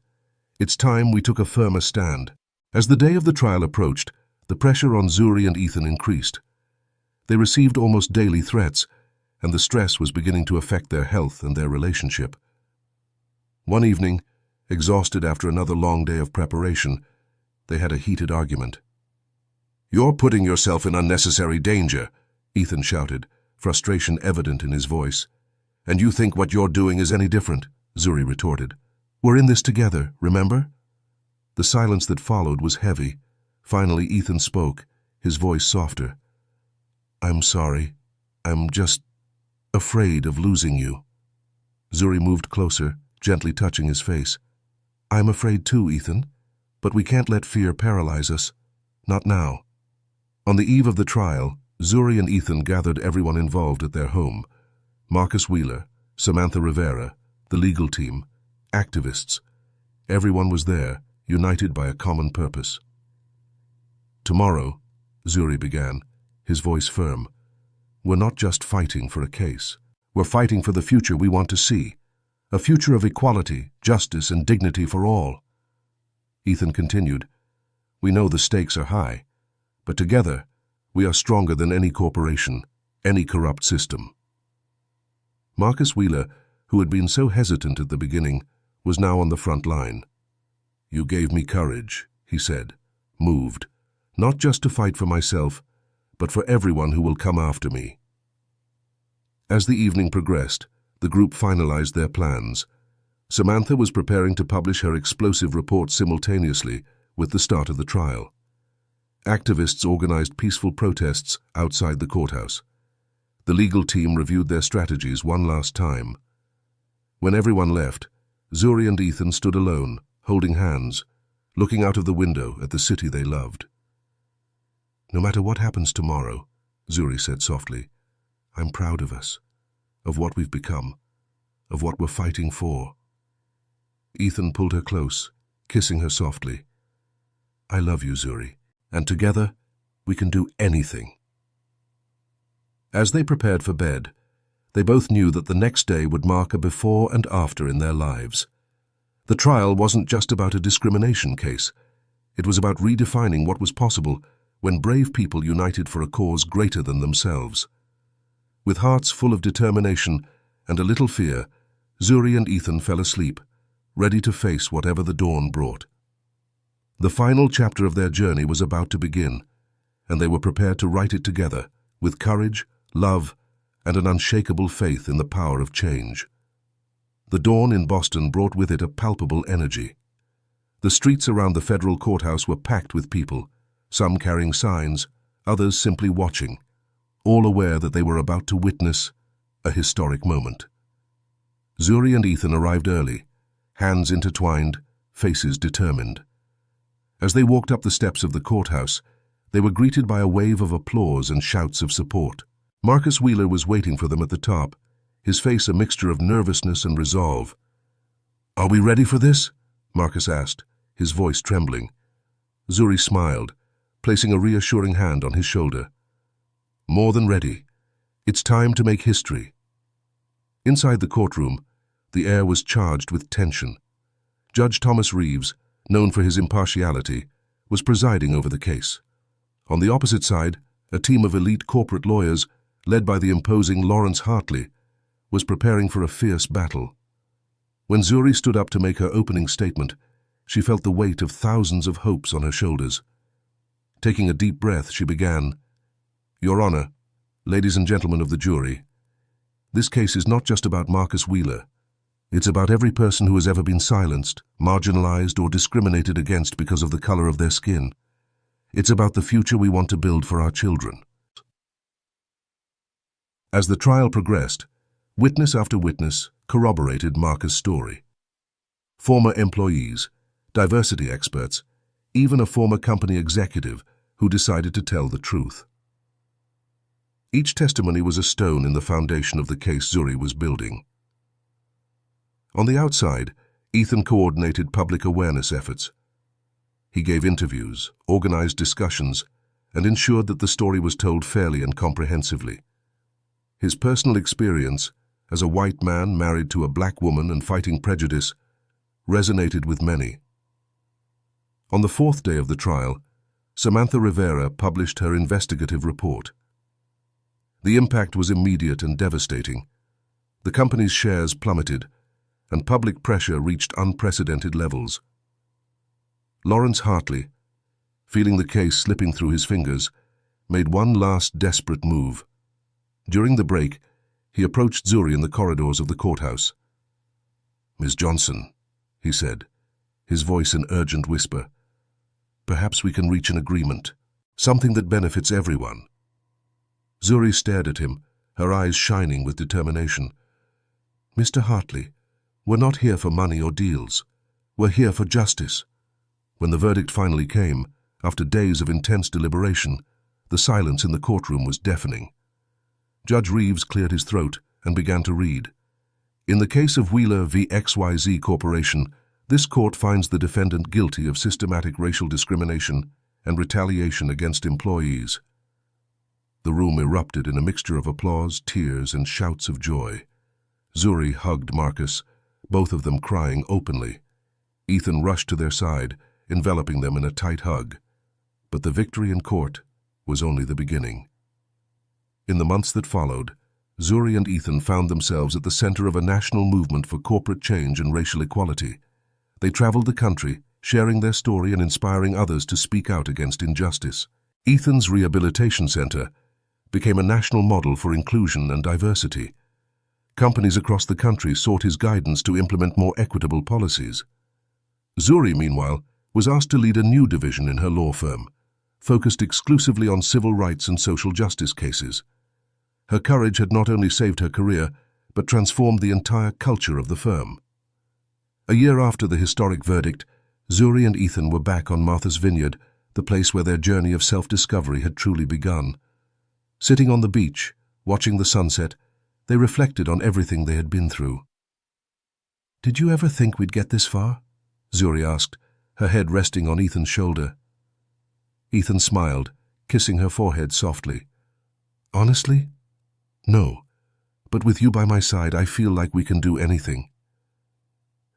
It's time we took a firmer stand. As the day of the trial approached, the pressure on Zuri and Ethan increased. They received almost daily threats, and the stress was beginning to affect their health and their relationship. One evening, exhausted after another long day of preparation, they had a heated argument. "You're putting yourself in unnecessary danger," Ethan shouted, frustration evident in his voice. "And you think what you're doing is any different?" Zuri retorted. "We're in this together, remember?" The silence that followed was heavy. Finally, Ethan spoke, his voice softer. "I'm sorry. I'm just afraid of losing you." Zuri moved closer, gently touching his face. "I'm afraid too, Ethan, but we can't let fear paralyze us. Not now." On the eve of the trial, Zuri and Ethan gathered everyone involved at their home. Marcus Wheeler, Samantha Rivera, the legal team, activists. Everyone was there, united by a common purpose. "Tomorrow," Zuri began, his voice firm, "we're not just fighting for a case. We're fighting for the future we want to see. A future of equality, justice, and dignity for all." Ethan continued, "We know the stakes are high, but together we are stronger than any corporation, any corrupt system." Marcus Wheeler, who had been so hesitant at the beginning, was now on the front line. "You gave me courage," he said, moved, "not just to fight for myself, but for everyone who will come after me." As the evening progressed, the group finalized their plans. Samantha was preparing to publish her explosive report simultaneously with the start of the trial. Activists organized peaceful protests outside the courthouse. The legal team reviewed their strategies one last time. When everyone left, Zuri and Ethan stood alone, holding hands, looking out of the window at the city they loved. "No matter what happens tomorrow," Zuri said softly, "I'm proud of us, of what we've become, of what we're fighting for." Ethan pulled her close, kissing her softly. "I love you, Zuri, and together we can do anything." As they prepared for bed, they both knew that the next day would mark a before and after in their lives. The trial wasn't just about a discrimination case. It was about redefining what was possible when brave people united for a cause greater than themselves. With hearts full of determination and a little fear, Zuri and Ethan fell asleep, ready to face whatever the dawn brought. The final chapter of their journey was about to begin, and they were prepared to write it together, with courage, love, and an unshakable faith in the power of change. The dawn in Boston brought with it a palpable energy. The streets around the federal courthouse were packed with people, some carrying signs, others simply watching, all aware that they were about to witness a historic moment. Zuri and Ethan arrived early, hands intertwined, faces determined. As they walked up the steps of the courthouse, they were greeted by a wave of applause and shouts of support. Marcus Wheeler was waiting for them at the top, his face a mixture of nervousness and resolve. "Are we ready for this?" Marcus asked, his voice trembling. Zuri smiled, placing a reassuring hand on his shoulder. "More than ready. It's time to make history." Inside the courtroom, the air was charged with tension. Judge Thomas Reeves, known for his impartiality, was presiding over the case. On the opposite side, a team of elite corporate lawyers, led by the imposing Lawrence Hartley, was preparing for a fierce battle. When Zuri stood up to make her opening statement, she felt the weight of thousands of hopes on her shoulders. Taking a deep breath, she began, "Your Honor, ladies and gentlemen of the jury, this case is not just about Marcus Wheeler. It's about every person who has ever been silenced, marginalized, or discriminated against because of the color of their skin. It's about the future we want to build for our children." As the trial progressed, witness after witness corroborated Marcus' story. Former employees, diversity experts, even a former company executive who decided to tell the truth. Each testimony was a stone in the foundation of the case Zuri was building. On the outside, Ethan coordinated public awareness efforts. He gave interviews, organized discussions, and ensured that the story was told fairly and comprehensively. His personal experience, as a white man married to a black woman and fighting prejudice, resonated with many. On the fourth day of the trial, Samantha Rivera published her investigative report. The impact was immediate and devastating. The company's shares plummeted, and public pressure reached unprecedented levels. Lawrence Hartley, feeling the case slipping through his fingers, made one last desperate move. During the break, he approached Zuri in the corridors of the courthouse. "Ms. Johnson," he said, his voice an urgent whisper, "perhaps we can reach an agreement, something that benefits everyone." Zuri stared at him, her eyes shining with determination. "Mr. Hartley, we're not here for money or deals. We're here for justice." When the verdict finally came, after days of intense deliberation, the silence in the courtroom was deafening. Judge Reeves cleared his throat and began to read. "In the case of Wheeler v. XYZ Corporation, this court finds the defendant guilty of systematic racial discrimination and retaliation against employees." The room erupted in a mixture of applause, tears, and shouts of joy. Zuri hugged Marcus, both of them crying openly. Ethan rushed to their side, enveloping them in a tight hug. But the victory in court was only the beginning. In the months that followed, Zuri and Ethan found themselves at the center of a national movement for corporate change and racial equality. They traveled the country, sharing their story and inspiring others to speak out against injustice. Ethan's rehabilitation center became a national model for inclusion and diversity. Companies across the country sought his guidance to implement more equitable policies. Zuri, meanwhile, was asked to lead a new division in her law firm, focused exclusively on civil rights and social justice cases. Her courage had not only saved her career, but transformed the entire culture of the firm. A year after the historic verdict, Zuri and Ethan were back on Martha's Vineyard, the place where their journey of self-discovery had truly begun. Sitting on the beach, watching the sunset, they reflected on everything they had been through. "Did you ever think we'd get this far?" Zuri asked, her head resting on Ethan's shoulder. Ethan smiled, kissing her forehead softly. "Honestly? No. But with you by my side, I feel like we can do anything."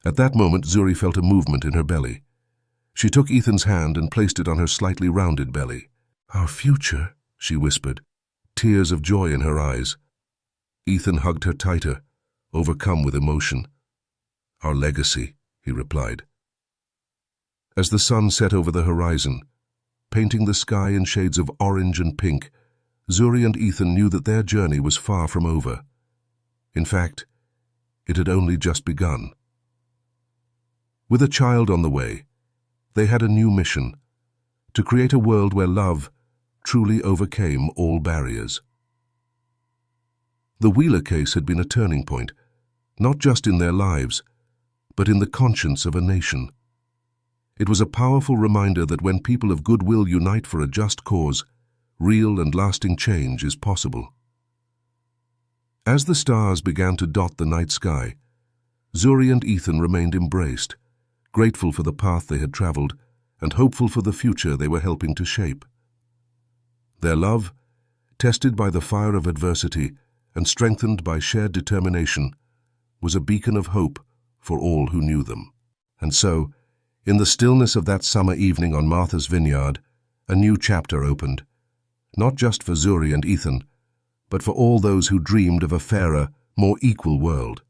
At that moment, Zuri felt a movement in her belly. She took Ethan's hand and placed it on her slightly rounded belly. "Our future," she whispered, tears of joy in her eyes. Ethan hugged her tighter, overcome with emotion. "Our legacy," he replied. As the sun set over the horizon, painting the sky in shades of orange and pink, Zuri and Ethan knew that their journey was far from over. In fact, it had only just begun. With a child on the way, they had a new mission: to create a world where love truly overcame all barriers. The Wheeler case had been a turning point, not just in their lives, but in the conscience of a nation. It was a powerful reminder that when people of goodwill unite for a just cause, real and lasting change is possible. As the stars began to dot the night sky, Zuri and Ethan remained embraced, grateful for the path they had traveled and hopeful for the future they were helping to shape. Their love, tested by the fire of adversity and strengthened by shared determination, was a beacon of hope for all who knew them. And so, in the stillness of that summer evening on Martha's Vineyard, a new chapter opened, not just for Zuri and Ethan, but for all those who dreamed of a fairer, more equal world.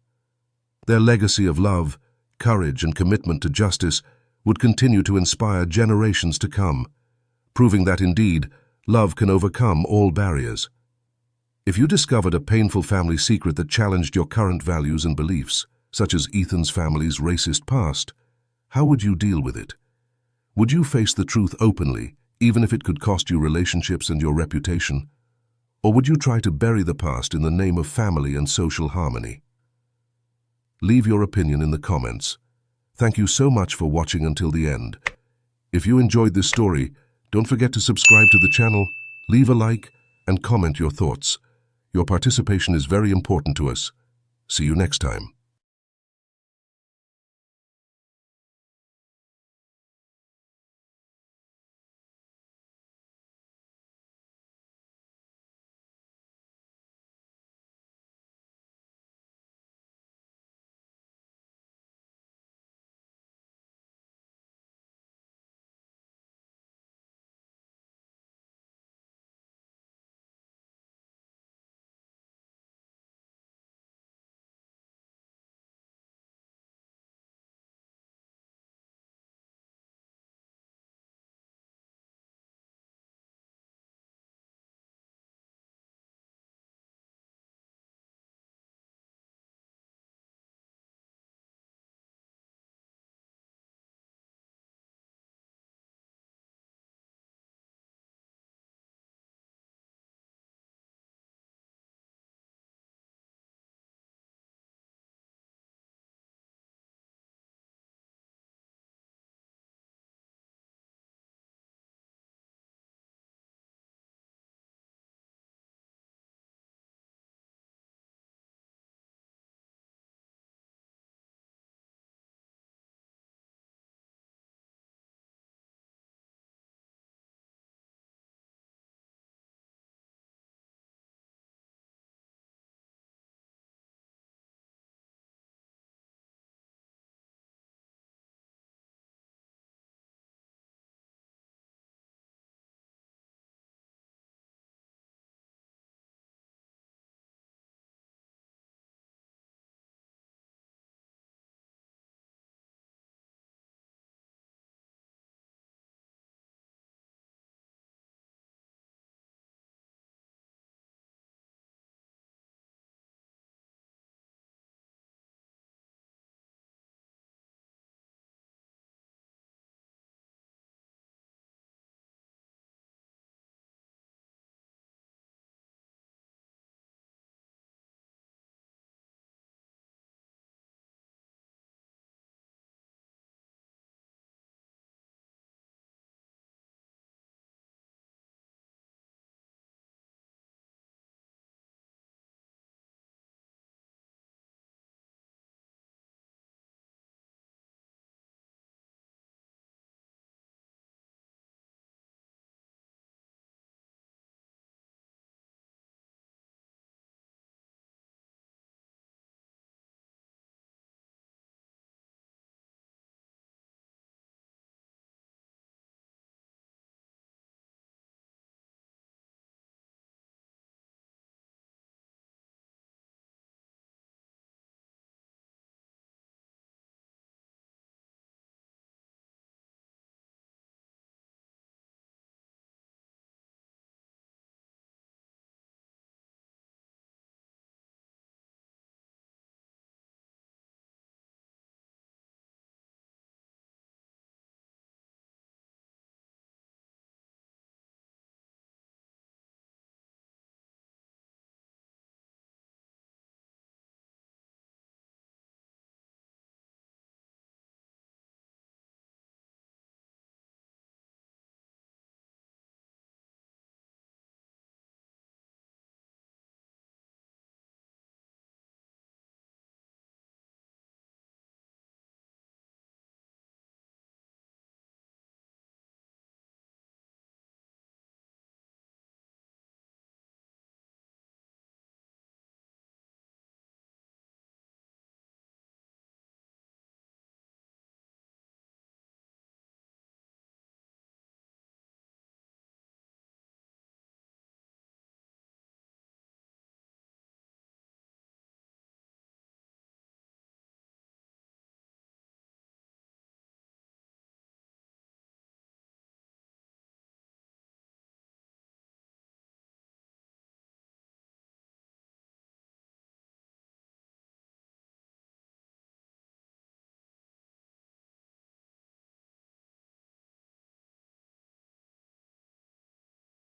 Their legacy of love, courage, and commitment to justice would continue to inspire generations to come, proving that indeed, love can overcome all barriers. If you discovered a painful family secret that challenged your current values and beliefs, such as Ethan's family's racist past, how would you deal with it? Would you face the truth openly, even if it could cost you relationships and your reputation? Or would you try to bury the past in the name of family and social harmony? Leave your opinion in the comments. Thank you so much for watching until the end. If you enjoyed this story, don't forget to subscribe to the channel, leave a like, and comment your thoughts. Your participation is very important to us. See you next time.